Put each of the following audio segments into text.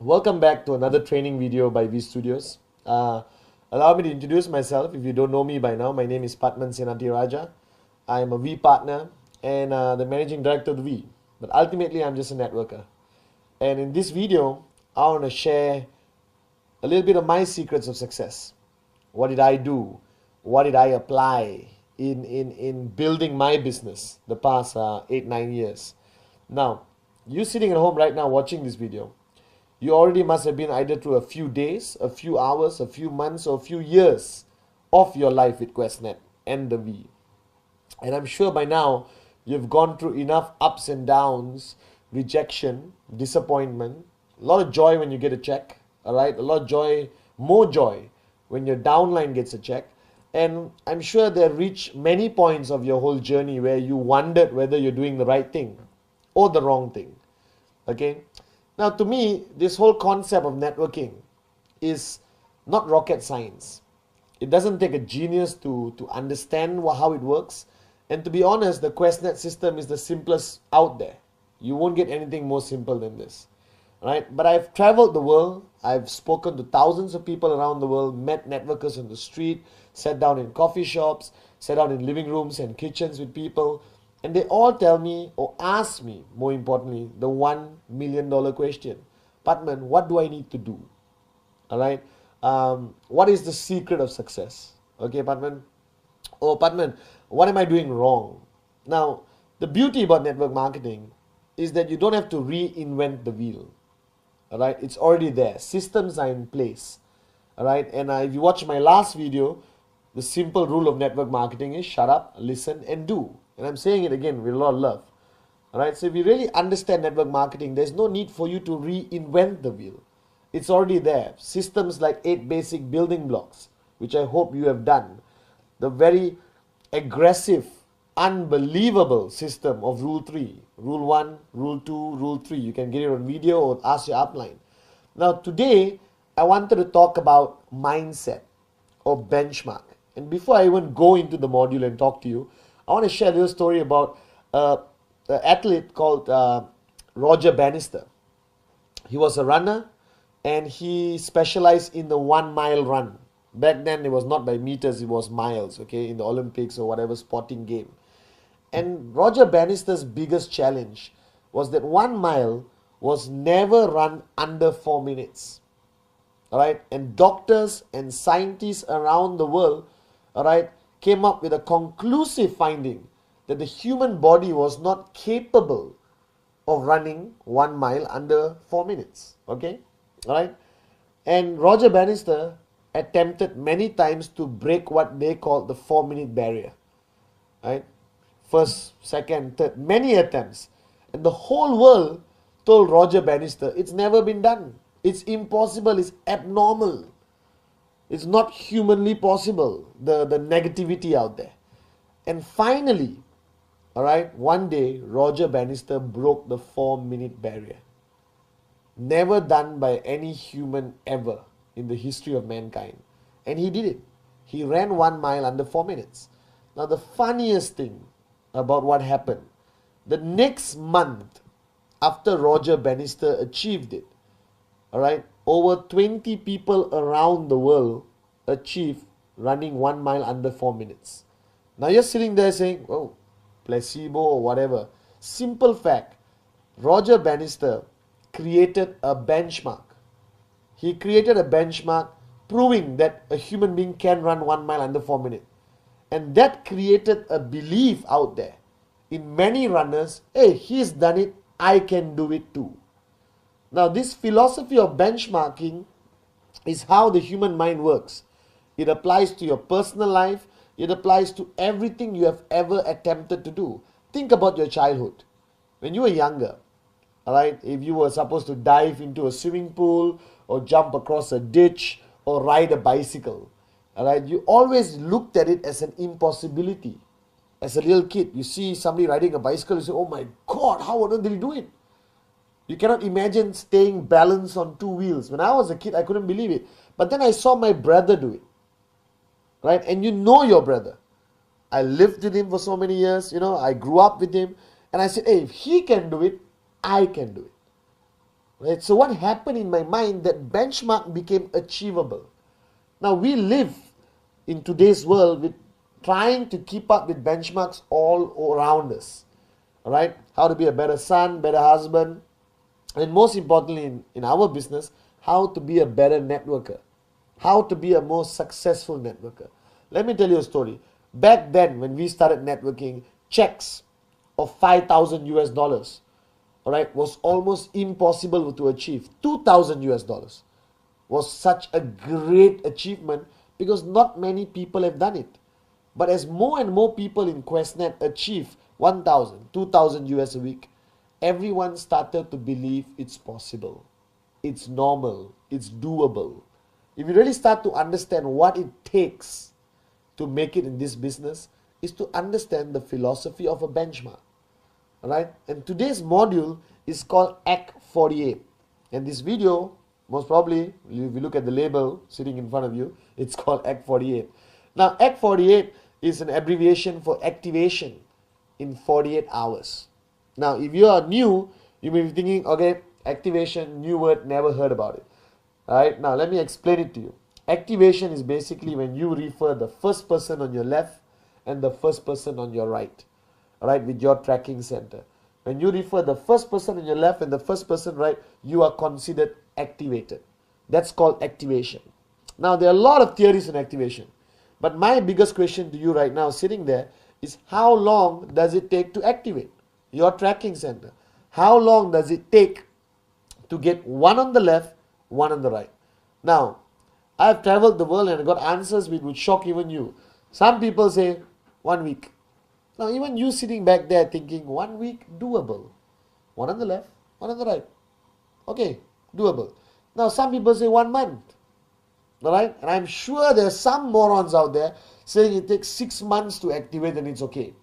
Welcome back to another training video by V Studios. Allow me to introduce myself. If you don't know me by now, my name is Pathman Senthirajah. I am a V partner and the managing director of the V. But ultimately, I'm just a networker. And in this video, I want to share a little bit of my secrets of success. What did I do? What did I apply in building my business the past 8-9 years? Now, you sitting at home right now watching this video, you already must have been either through a few days, a few hours, a few months, or a few years of your life with QuestNet and the V. And I'm sure by now you've gone through enough ups and downs, rejection, disappointment, a lot of joy when you get a check, all right? A lot of joy, more joy when your downline gets a check. And I'm sure there reached many points of your whole journey where you wondered whether you're doing the right thing or the wrong thing. Okay? Now, to me, this whole concept of networking is not rocket science. It doesn't take a genius to understand how it works. And to be honest, the QuestNet system is the simplest out there. You won't get anything more simple than this. Right? But I've traveled the world. I've spoken to thousands of people around the world, met networkers on the street, sat down in coffee shops, sat down in living rooms and kitchens with people. And they all tell me or ask me, more importantly, the $1 million question. Pathman, what do I need to do? All right. What is the secret of success? Okay, Pathman. Oh, Pathman, what am I doing wrong? Now, the beauty about network marketing is that you don't have to reinvent the wheel. All right. It's already there. Systems are in place. All right. And if you watch my last video, the simple rule of network marketing is shut up, listen, and do. And I'm saying it again with a lot of love. All right. So if you really understand network marketing, there's no need for you to reinvent the wheel. It's already there. Systems like 8 basic building blocks, which I hope you have done. The very aggressive, unbelievable system of Rule 3. Rule 1, Rule 2, Rule 3. You can get it on video or ask your upline. Now today, I wanted to talk about mindset or benchmark. And before I even go into the module and talk to you, I want to share a little story about an athlete called Roger Bannister. He was a runner and he specialized in the 1 mile run. Back then it was not by meters, it was miles, okay, in the Olympics or whatever sporting game. And Roger Bannister's biggest challenge was that 1 mile was never run under 4 minutes. All right, and doctors and scientists around the world, all right, came up with a conclusive finding that the human body was not capable of running 1 mile under 4 minutes. Okay, all right, and Roger Bannister attempted many times to break what they called the 4-minute barrier. Right, first, second, third, many attempts, and the whole world told Roger Bannister it's never been done. It's impossible. It's abnormal. It's not humanly possible, the negativity out there. And finally, all right, one day, Roger Bannister broke the 4-minute barrier. Never done by any human ever in the history of mankind. And he did it. He ran 1 mile under 4 minutes. Now, the funniest thing about what happened, the next month after Roger Bannister achieved it, all right, over 20 people around the world achieve running 1 mile under 4 minutes. Now you're sitting there saying, oh, placebo or whatever. Simple fact, Roger Bannister created a benchmark. He created a benchmark proving that a human being can run 1 mile under 4 minutes. And that created a belief out there in many runners, hey, he's done it, I can do it too. Now, this philosophy of benchmarking is how the human mind works. It applies to your personal life. It applies to everything you have ever attempted to do. Think about your childhood. When you were younger, all right, if you were supposed to dive into a swimming pool or jump across a ditch or ride a bicycle, all right, you always looked at it as an impossibility. As a little kid, you see somebody riding a bicycle, you say, oh my God, how on earth did he do it? You cannot imagine staying balanced on 2 wheels. When I was a kid, I couldn't believe it. But then I saw my brother do it. Right? And you know your brother. I lived with him for so many years. I grew up with him. And I said, hey, if he can do it, I can do it. Right? So what happened in my mind, that benchmark became achievable. Now we live in today's world with trying to keep up with benchmarks all around us. All right? How to be a better son, better husband, and most importantly in our business, how to be a better networker, how to be a more successful networker. Let me tell you a story. Back then, when we started networking, checks of 5,000 US dollars, all right, was almost impossible to achieve. 2,000 US dollars was such a great achievement because not many people have done it. But as more and more people in QuestNet achieve 1,000, 2,000 US a week, everyone started to believe it's possible, it's normal, it's doable. If you really start to understand what it takes to make it in this business, is to understand the philosophy of a benchmark. Alright? And today's module is called Act 48. And this video, most probably, if you look at the label sitting in front of you, it's called Act 48. Now, Act 48 is an abbreviation for activation in 48 hours. Now, if you are new, you may be thinking, okay, activation, new word, never heard about it. Alright, now let me explain it to you. Activation is basically when you refer the first person on your left and the first person on your right. Alright, with your tracking center. When you refer the first person on your left and the first person right, you are considered activated. That's called activation. Now, there are a lot of theories in activation. But my biggest question to you right now, sitting there, is how long does it take to activate your tracking center? How long does it take to get one on the left, one on the right? Now, I've traveled the world and I got answers which would shock even you. Some people say 1 week. Now, even you sitting back there thinking 1 week, doable. One on the left, one on the right. Okay, doable. Now, some people say 1 month. Alright? And I'm sure there's some morons out there saying it takes 6 months to activate and it's okay.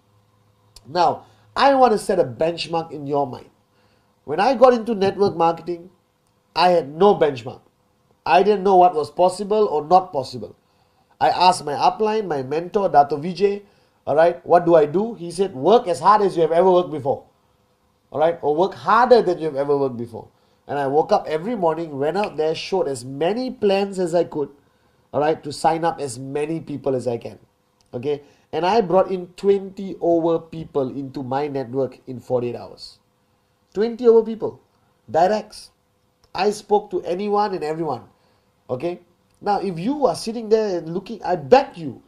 Now, I want to set a benchmark in your mind. When I got into network marketing, I had no benchmark. I didn't know what was possible or not possible. I asked my upline, my mentor, Dato Vijay, alright, what do I do? He said, work as hard as you have ever worked before. Alright, or work harder than you have ever worked before. And I woke up every morning, went out there, showed as many plans as I could, alright, to sign up as many people as I can. Okay, and I brought in 20 over people into my network in 48 hours. 20 over people, directs. I spoke to anyone and everyone. Okay, now if you are sitting there and looking, I bet you,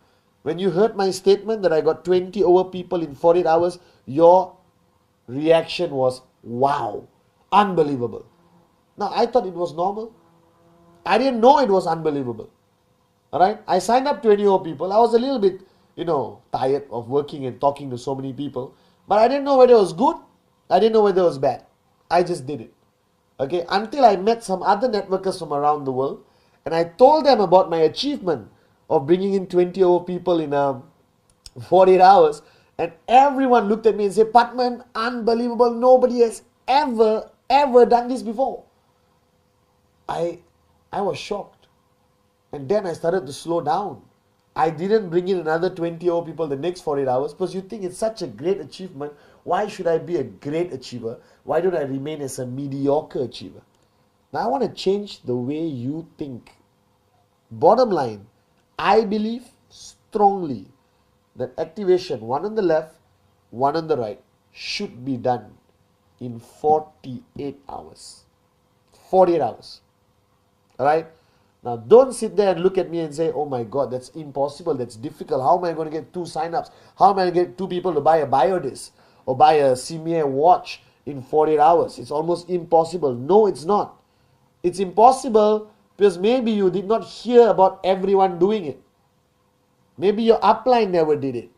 when you heard my statement that I got 20 over people in 48 hours, your reaction was, wow, unbelievable. Now, I thought it was normal. I didn't know it was unbelievable. Alright, I signed up 20 over people. I was a little bit, tired of working and talking to so many people. But I didn't know whether it was good. I didn't know whether it was bad. I just did it. Okay, until I met some other networkers from around the world. And I told them about my achievement of bringing in 20 over people in 48 hours. And everyone looked at me and said, Pathman, unbelievable. Nobody has ever done this before. I was shocked. And then I started to slow down. I didn't bring in another 20 over people the next 48 hours because you think it's such a great achievement. Why should I be a great achiever? Why don't I remain as a mediocre achiever? Now I want to change the way you think. Bottom line, I believe strongly that activation, one on the left, one on the right, should be done in 48 hours. 48 hours. Alright? Now don't sit there and look at me and say, oh my God, that's impossible, that's difficult. How am I going to get 2 signups? How am I going to get 2 people to buy a biodisc or buy a CMA watch in 48 hours? It's almost impossible. No, it's not. It's impossible because maybe you did not hear about everyone doing it. Maybe your upline never did it.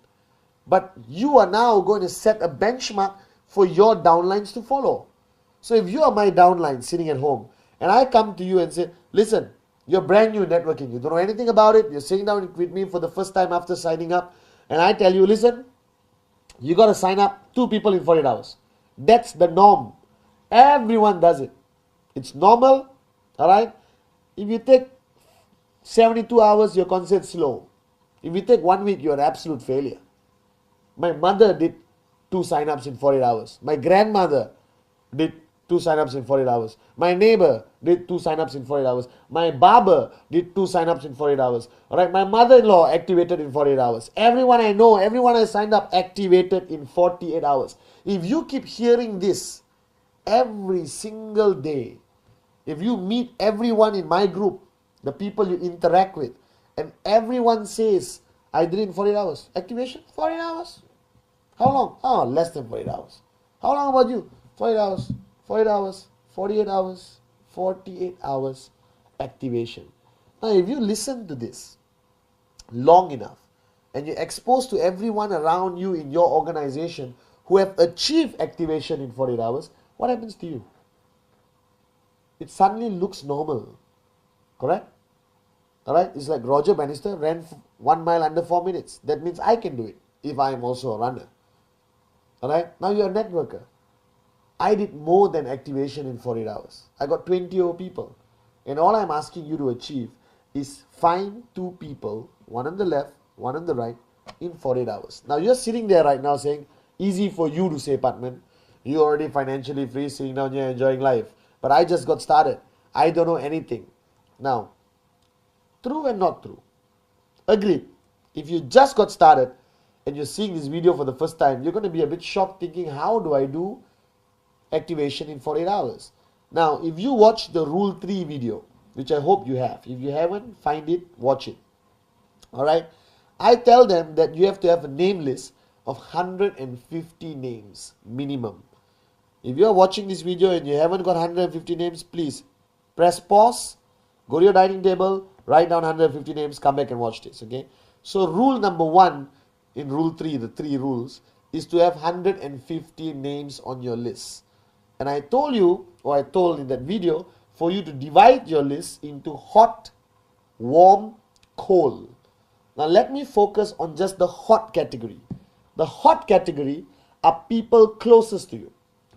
But you are now going to set a benchmark for your downlines to follow. So if you are my downline sitting at home and I come to you and say, listen, you're brand new in networking. You don't know anything about it. You're sitting down with me for the first time after signing up. And I tell you, listen, you got to sign up 2 people in 48 hours. That's the norm. Everyone does it. It's normal. Alright? If you take 72 hours, you're considered slow. If you take 1 week, you're an absolute failure. My mother did 2 signups in 48 hours. My grandmother did 2 signups in 48 hours. My neighbor did 2 signups in 48 hours. My barber did 2 signups in 48 hours. Alright, my mother-in-law activated in 48 hours. Everyone I know, everyone I signed up activated in 48 hours. If you keep hearing this every single day, if you meet everyone in my group, the people you interact with, and everyone says, I did it in 48 hours. Activation, 48 hours. How long? Oh, less than 48 hours. How long about you? 48 hours, 48 hours, 48 hours, 48 hours activation. Now, if you listen to this long enough, and you're exposed to everyone around you in your organization who have achieved activation in 48 hours, what happens to you? It suddenly looks normal. Correct? Alright? It's like Roger Bannister ran 1 mile under 4 minutes. That means I can do it if I am also a runner. Alright? Now you're a networker. I did more than activation in 48 hours. I got 20 over people. And all I'm asking you to achieve is find 2 people, one on the left, one on the right, in 48 hours. Now you're sitting there right now saying, easy for you to say, Pathman. You're already financially free, sitting down here enjoying life. But I just got started. I don't know anything. Now, true and not true. Agreed. If you just got started and you're seeing this video for the first time, you're going to be a bit shocked thinking, how do I do activation in 48 hours? Now, if you watch the Rule 3 video, which I hope you have. If you haven't, find it, watch it. Alright? I tell them that you have to have a name list of 150 names minimum. If you're watching this video and you haven't got 150 names, please press pause, go to your dining table, write down 150 names, come back and watch this, okay? So rule number 1 in Rule 3, the 3 rules, is to have 150 names on your list. And I told you, or I told in that video, for you to divide your list into hot, warm, cold. Now let me focus on just the hot category. The hot category are people closest to you.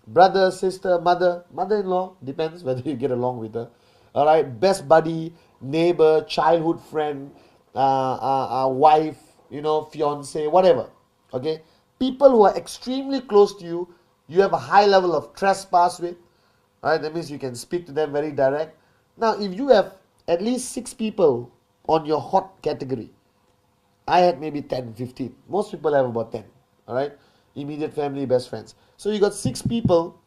Brother, sister, mother, mother-in-law, depends whether you get along with her. Alright, best buddy, neighbor, childhood friend, wife, fiance, whatever. Okay, people who are extremely close to you, you have a high level of trespass with. Alright, that means you can speak to them very direct. Now, if you have at least 6 people on your hot category, I had maybe 10, 15. Most people have about 10. Alright, immediate family, best friends. So you got 6 people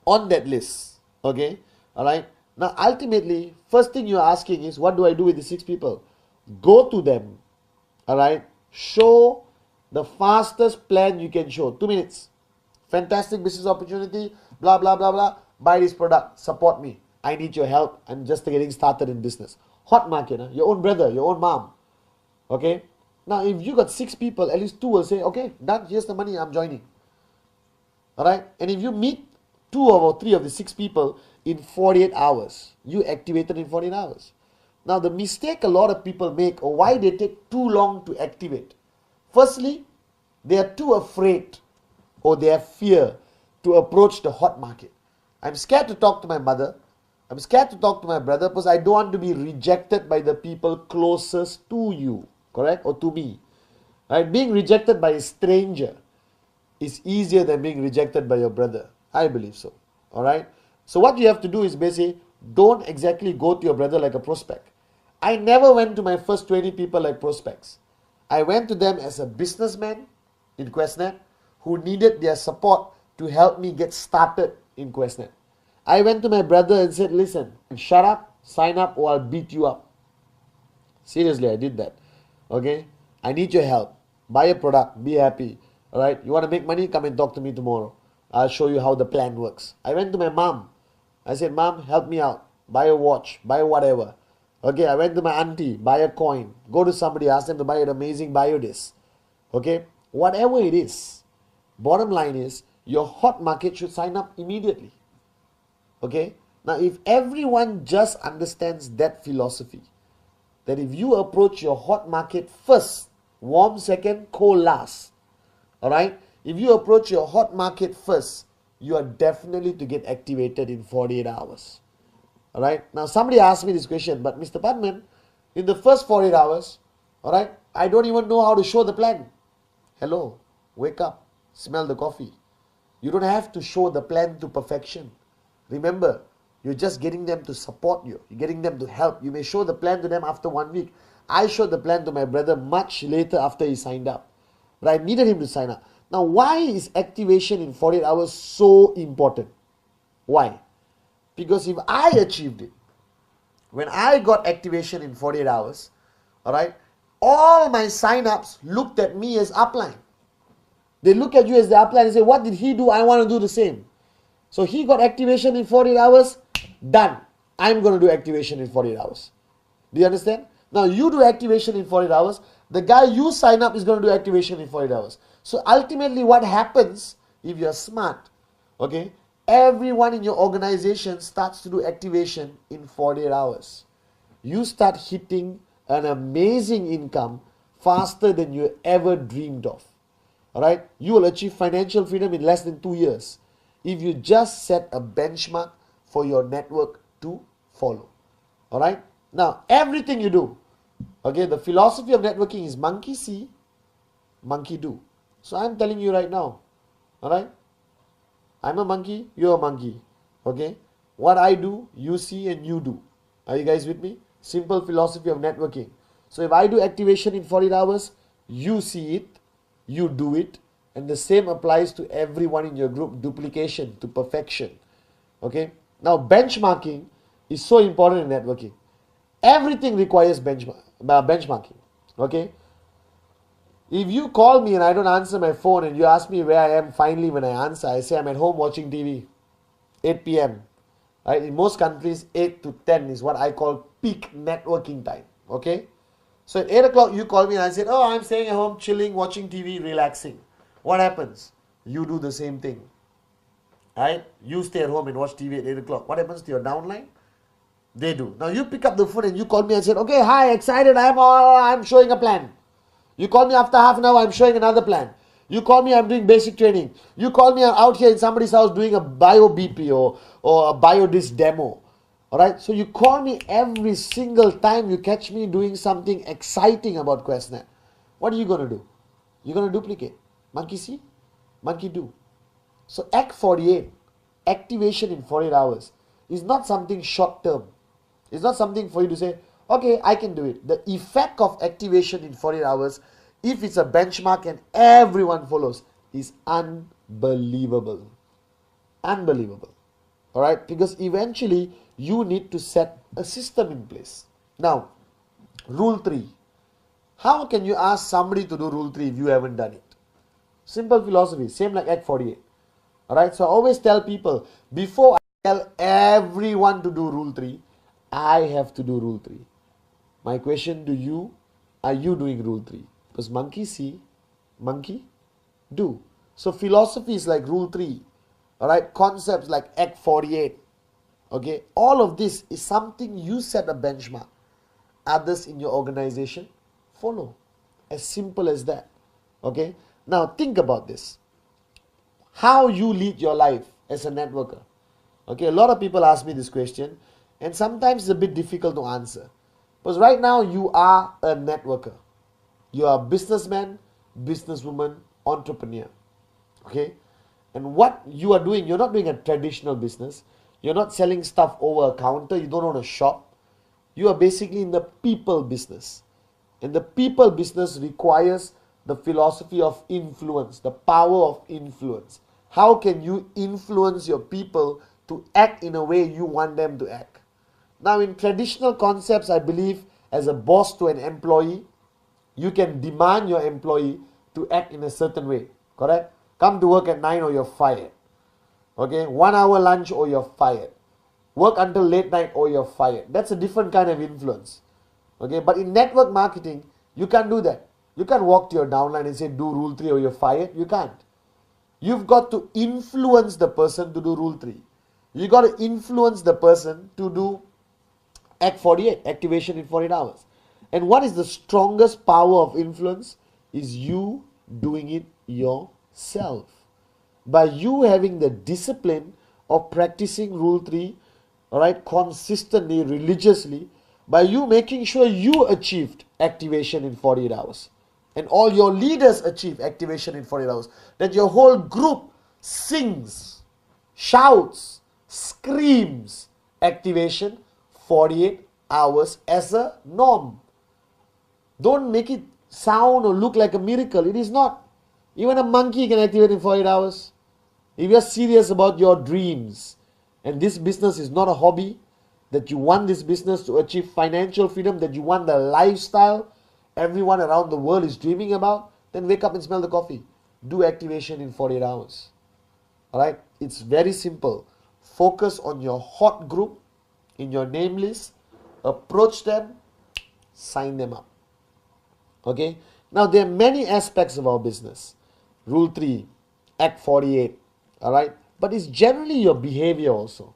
on that list. Okay, alright. Now, ultimately, first thing you're asking is, what do I do with the 6 people? Go to them. Alright, show the fastest plan you can show. 2 minutes. Fantastic business opportunity, blah, blah, blah, blah. Buy this product, support me. I need your help. I'm just getting started in business. Hot market, your own brother, your own mom. Okay. Now, if you got 6 people, at least 2 will say, okay, done, here's the money, I'm joining. Alright. And if you meet 2 or 3 of the 6 people in 48 hours, you activated in 48 hours. Now, the mistake a lot of people make, or why they take too long to activate. Firstly, they are too afraid, or they have fear to approach the hot market. I'm scared to talk to my mother. I'm scared to talk to my brother because I don't want to be rejected by the people closest to you, correct? Or to me. Right? Being rejected by a stranger is easier than being rejected by your brother. I believe so. Alright? So what you have to do is basically, don't exactly go to your brother like a prospect. I never went to my first 20 people like prospects. I went to them as a businessman in QuestNet who needed their support to help me get started in QuestNet. I went to my brother and said, listen, shut up, sign up, or I'll beat you up. Seriously, I did that. Okay? I need your help. Buy a product, be happy. Alright? You want to make money? Come and talk to me tomorrow. I'll show you how the plan works. I went to my mom. I said, Mom, help me out. Buy a watch, buy whatever. Okay, I went to my auntie, buy a coin. Go to somebody, ask them to buy an amazing biodisc. Okay? Whatever it is. Bottom line is, your hot market should sign up immediately. Okay? Now, if everyone just understands that philosophy, that if you approach your hot market first, warm second, cold last. Alright? If you approach your hot market first, you are definitely to get activated in 48 hours. Alright? Now, somebody asked me this question, but Mr. Pathman, in the first 48 hours, alright, I don't even know how to show the plan. Hello, wake up, smell the coffee. You don't have to show the plan to perfection. Remember, you're just getting them to support you. You're getting them to help. You may show the plan to them after 1 week. I showed the plan to my brother much later after he signed up. But I needed him to sign up. Now, why is activation in 48 hours so important? Why? Because if I achieved it, when I got activation in 48 hours, alright, all my sign-ups looked at me as upline. They look at you as the upline and say, what did he do? I want to do the same. So he got activation in 48 hours, done. I'm going to do activation in 48 hours. Do you understand? Now you do activation in 48 hours. The guy you sign up is going to do activation in 48 hours. So ultimately what happens, if you're smart, okay, everyone in your organization starts to do activation in 48 hours. You start hitting an amazing income faster than you ever dreamed of. Alright? You will achieve financial freedom in less than 2 years if you just set a benchmark for your network to follow. Alright? Now, everything you do, okay, the philosophy of networking is monkey see, monkey do. So I'm telling you right now, alright? I'm a monkey, you're a monkey. Okay? What I do, you see and you do. Are you guys with me? Simple philosophy of networking. So if I do activation in 48 hours, you see it, you do it, and the same applies to everyone in your group. Duplication to perfection. Okay? Now benchmarking is so important in networking. Everything requires benchmarking. Okay? If you call me and I don't answer my phone and you ask me where I am finally when I answer, I say I'm at home watching TV. 8 p.m. Right? In most countries, 8 to 10 is what I call peak networking time. Okay? So at 8 o'clock you call me and I said, oh, I'm staying at home, chilling, watching TV, relaxing. What happens? You do the same thing. Right? You stay at home and watch TV at 8 o'clock. What happens to your downline? They do. Now you pick up the phone and you call me and said, okay, hi, excited, I'm showing a plan. You call me after half an hour, I'm showing another plan. You call me, I'm doing basic training. You call me, I'm out here in somebody's house doing a bio BP or a biodisc demo. Alright, so you call me every single time you catch me doing something exciting about QuestNet. What are you going to do? You're going to duplicate. Monkey see, monkey do. So Act 48, activation in 48 hours, is not something short term. It's not something for you to say, okay, I can do it. The effect of activation in 48 hours, if it's a benchmark and everyone follows, is unbelievable. Unbelievable. Alright? Because eventually you need to set a system in place. Now, rule 3. How can you ask somebody to do rule 3 if you haven't done it? Simple philosophy, same like Act 48. Alright? So I always tell people, before I tell everyone to do rule 3, I have to do rule 3. My question to you, are you doing rule 3? Because monkey see, monkey do. So philosophy is like rule 3. Alright, concepts like Act 48. Okay, all of this is something you set a benchmark. Others in your organization follow. As simple as that. Okay, now think about this. How you lead your life as a networker. Okay, a lot of people ask me this question and sometimes it's a bit difficult to answer. Because right now you are a networker. You are a businessman, businesswoman, entrepreneur. Okay? And what you are doing, you're not doing a traditional business. You're not selling stuff over a counter. You don't own a shop. You are basically in the people business. And the people business requires the philosophy of influence, the power of influence. How can you influence your people to act in a way you want them to act? Now in traditional concepts, I believe as a boss to an employee, you can demand your employee to act in a certain way. Correct? Come to work at 9 or you're fired. Okay? 1 hour lunch or you're fired. Work until late night or you're fired. That's a different kind of influence. Okay? But in network marketing, you can't do that. You can't walk to your downline and say do rule 3 or you're fired. You can't. You've got to influence the person to do rule 3. You got to influence the person to do Act 48, activation in 48 hours. And what is the strongest power of influence? Is you doing it yourself. By you having the discipline of practicing rule 3, alright, consistently, religiously, by you making sure you achieved activation in 48 hours. And all your leaders achieve activation in 48 hours. That your whole group sings, shouts, screams activation 48 hours as a norm. Don't make it sound or look like a miracle. It is not. Even a monkey can activate in 48 hours. If you're serious about your dreams and this business is not a hobby, that you want this business to achieve financial freedom, that you want the lifestyle everyone around the world is dreaming about, then wake up and smell the coffee. Do activation in 48 hours. Alright? It's very simple. Focus on your hot group in your name list. Approach them. Sign them up. Okay? Now, there are many aspects of our business. Rule 3, Act 48. Alright? But it's generally your behavior also.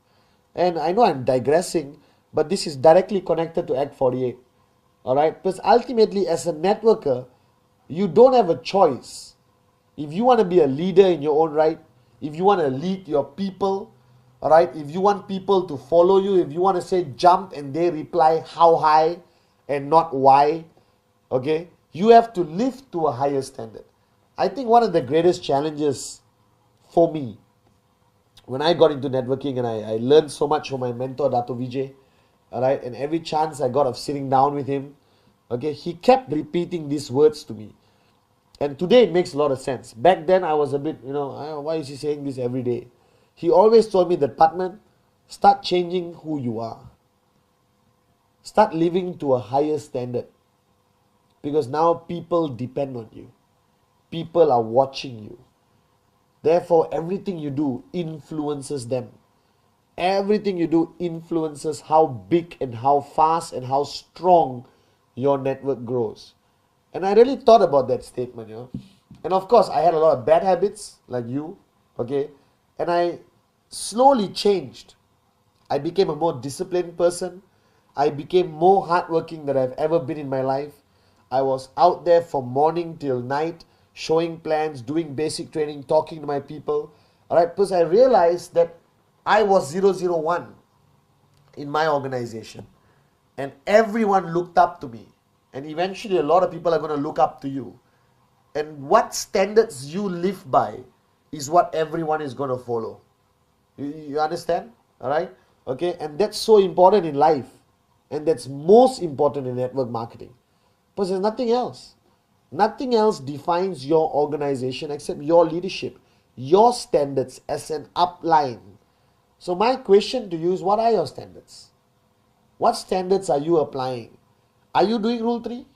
And I know I'm digressing, but this is directly connected to Act 48. Alright? Because ultimately, as a networker, you don't have a choice. If you want to be a leader in your own right, if you want to lead your people, alright, if you want people to follow you, if you want to say jump and they reply how high and not why, okay, you have to live to a higher standard. I think one of the greatest challenges for me, when I got into networking and I learned so much from my mentor, Dato Vijay, alright, and every chance I got of sitting down with him, okay, he kept repeating these words to me. And today it makes a lot of sense. Back then I was a bit, why is he saying this every day? He always told me that, Pathman, start changing who you are. Start living to a higher standard. Because now people depend on you. People are watching you. Therefore, everything you do influences them. Everything you do influences how big and how fast and how strong your network grows. And I really thought about that statement, And of course, I had a lot of bad habits, like you, okay? And I slowly changed. I became a more disciplined person. I became more hardworking than I've ever been in my life. I was out there from morning till night, showing plans, doing basic training, talking to my people. Alright, because I realized that I was 001 in my organization. And everyone looked up to me. And eventually a lot of people are going to look up to you. And what standards you live by is what everyone is going to follow. You understand? Alright? Okay? And that's so important in life. And that's most important in network marketing. Because there's nothing else. Nothing else defines your organization except your leadership. Your standards as an upline. So my question to you is, what are your standards? What standards are you applying? Are you doing Rule 3?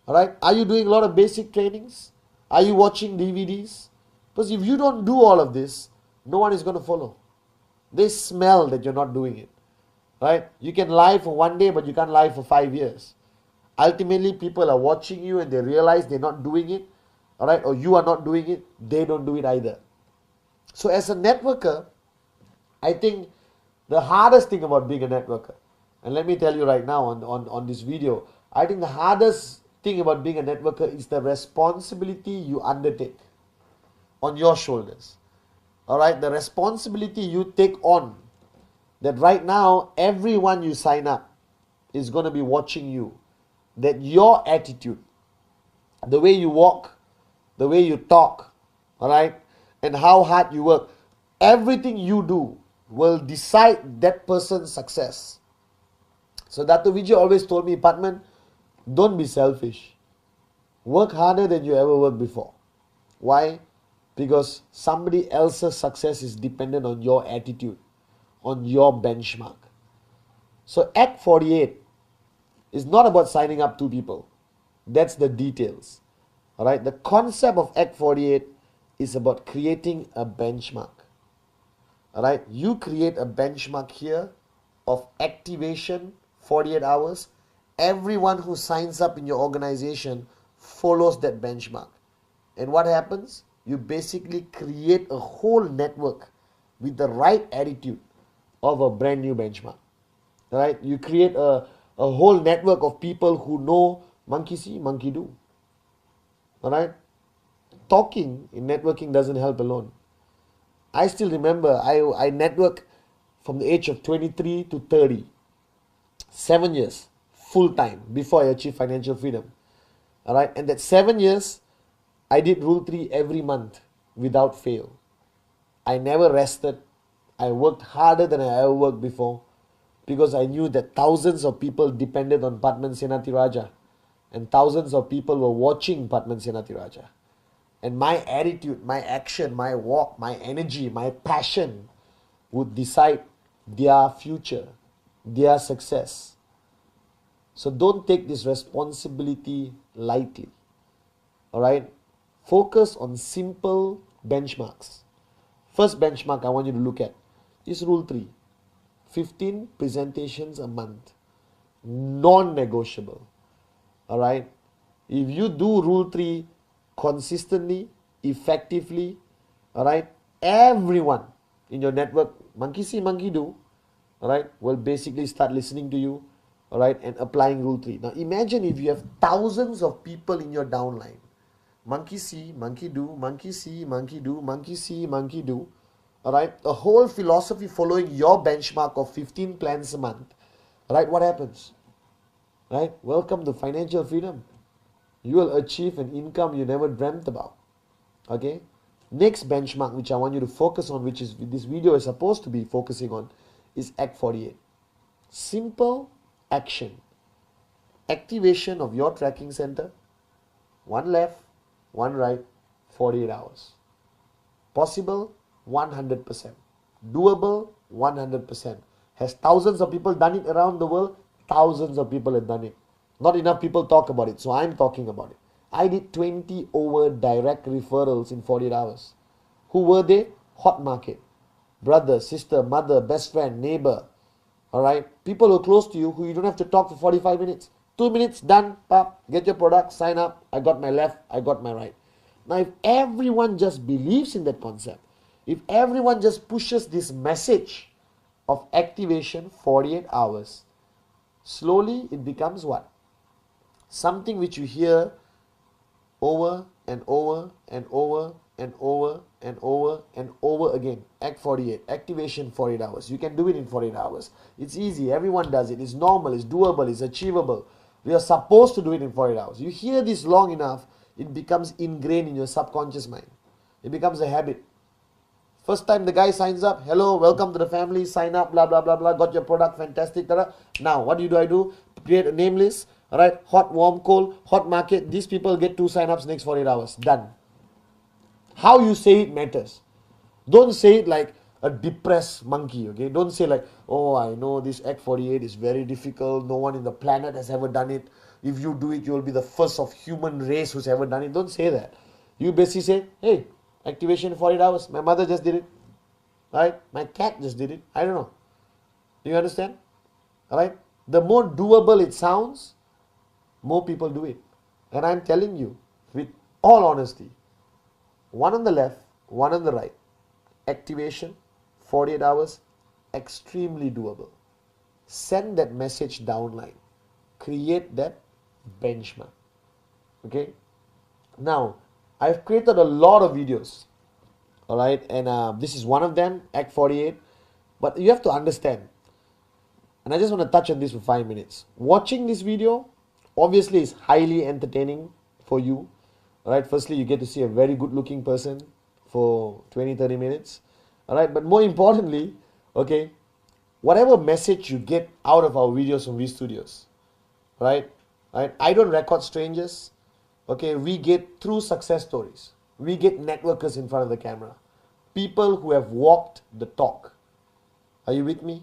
Alright? Are you doing a lot of basic trainings? Are you watching DVDs? Because if you don't do all of this, no one is going to follow. They smell that you're not doing it. Right? You can lie for one day, but you can't lie for 5 years. Ultimately, people are watching you and they realize they're not doing it. Alright? Or you are not doing it. They don't do it either. So as a networker, I think the hardest thing about being a networker, and let me tell you right now on this video, I think the hardest thing about being a networker is the responsibility you undertake on your shoulders. Alright, the responsibility you take on, that right now everyone you sign up is going to be watching you. That your attitude, the way you walk, the way you talk, alright, and how hard you work, everything you do will decide that person's success. So Dato Vijay always told me, Pathman, don't be selfish. Work harder than you ever worked before. Why? Because somebody else's success is dependent on your attitude, on your benchmark. So Act 48 is not about signing up 2 people. That's the details. Alright? The concept of Act 48 is about creating a benchmark. Alright? You create a benchmark here of activation 48 hours. Everyone who signs up in your organization follows that benchmark. And what happens? You basically create a whole network with the right attitude of a brand new benchmark. Right? You create a whole network of people who know monkey see, monkey do. Alright? Talking in networking doesn't help alone. I still remember I network from the age of 23 to 30. 7 years, full time, before I achieved financial freedom. Alright? And that 7 years, I did Rule 3 every month without fail. I never rested. I worked harder than I ever worked before because I knew that thousands of people depended on Pathman Senthirajah and thousands of people were watching Pathman Senthirajah. And my attitude, my action, my walk, my energy, my passion would decide their future, their success. So don't take this responsibility lightly. Alright? Focus on simple benchmarks. First benchmark I want you to look at is Rule 3. 15 presentations a month. Non-negotiable. Alright? If you do Rule 3 consistently, effectively, alright, everyone in your network, monkey see, monkey do, alright, will basically start listening to you, alright, and applying Rule 3. Now imagine if you have thousands of people in your downline. Monkey see, monkey do, monkey see, monkey do, monkey see, monkey do. Alright, a whole philosophy following your benchmark of 15 plans a month. Alright, what happens? Right? Welcome to financial freedom. You will achieve an income you never dreamt about. Okay? Next benchmark which I want you to focus on, which is this video is supposed to be focusing on, is Act 48. Simple action. Activation of your tracking center. One left, one right, 48 hours. Possible, 100%. Doable, 100%. Has thousands of people done it around the world? Thousands of people have done it. Not enough people talk about it, so I'm talking about it. I did 20 over direct referrals in 48 hours. Who were they? Hot market. Brother, sister, mother, best friend, neighbor. Alright? People who are close to you who you don't have to talk for 45 minutes. 2 minutes, done, pop, get your product, sign up. I got my left, I got my right. Now if everyone just believes in that concept, if everyone just pushes this message of activation 48 hours, slowly it becomes what? Something which you hear over and over and over and over and over and over again. Act 48, activation 48 hours. You can do it in 48 hours. It's easy, everyone does it. It's normal, it's doable, it's achievable. We are supposed to do it in 48 hours. You hear this long enough, it becomes ingrained in your subconscious mind. It becomes a habit. First time the guy signs up, hello, welcome to the family, sign up, blah, blah, blah, blah, got your product, fantastic. Tada. Now, what do? I do? Create a name list, alright, hot, warm, cold, hot market. These people get 2 sign-ups next 48 hours. Done. How you say it matters. Don't say it like a depressed monkey, okay? Don't say like, oh, I know this Act 48 is very difficult. No one in the planet has ever done it. If you do it, you'll be the first of human race who's ever done it. Don't say that. You basically say, hey, activation 48 hours. My mother just did it. Right? My cat just did it. I don't know. Do you understand? Alright? The more doable it sounds, more people do it. And I'm telling you, with all honesty, one on the left, one on the right. Activation, 48 hours, extremely doable. Send that message downline. Create that benchmark. Okay? Now, I've created a lot of videos, alright, and this is one of them, Act 48, but you have to understand, and I just want to touch on this for 5 minutes. Watching this video, obviously, is highly entertaining for you, alright. Firstly, you get to see a very good looking person for 20-30 minutes, alright, but more importantly, okay, whatever message you get out of our videos from V Studios, right, I don't record strangers. Okay, we get true success stories. We get networkers in front of the camera. People who have walked the talk. Are you with me?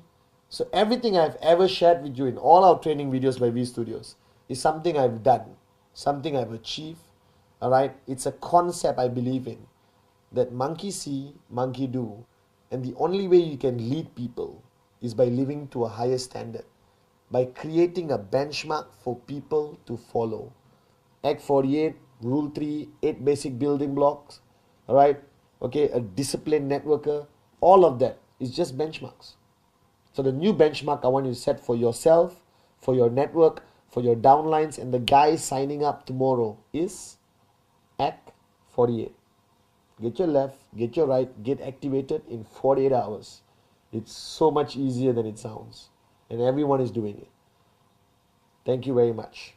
So everything I've ever shared with you in all our training videos by V Studios is something I've done, something I've achieved. Alright, it's a concept I believe in. That monkey see, monkey do. And the only way you can lead people is by living to a higher standard. By creating a benchmark for people to follow. Act 48, Rule 3, 8 basic building blocks, alright, okay, a disciplined networker, all of that is just benchmarks. So the new benchmark I want you to set for yourself, for your network, for your downlines, and the guys signing up tomorrow is Act 48. Get your left, get your right, get activated in 48 hours. It's so much easier than it sounds, and everyone is doing it. Thank you very much.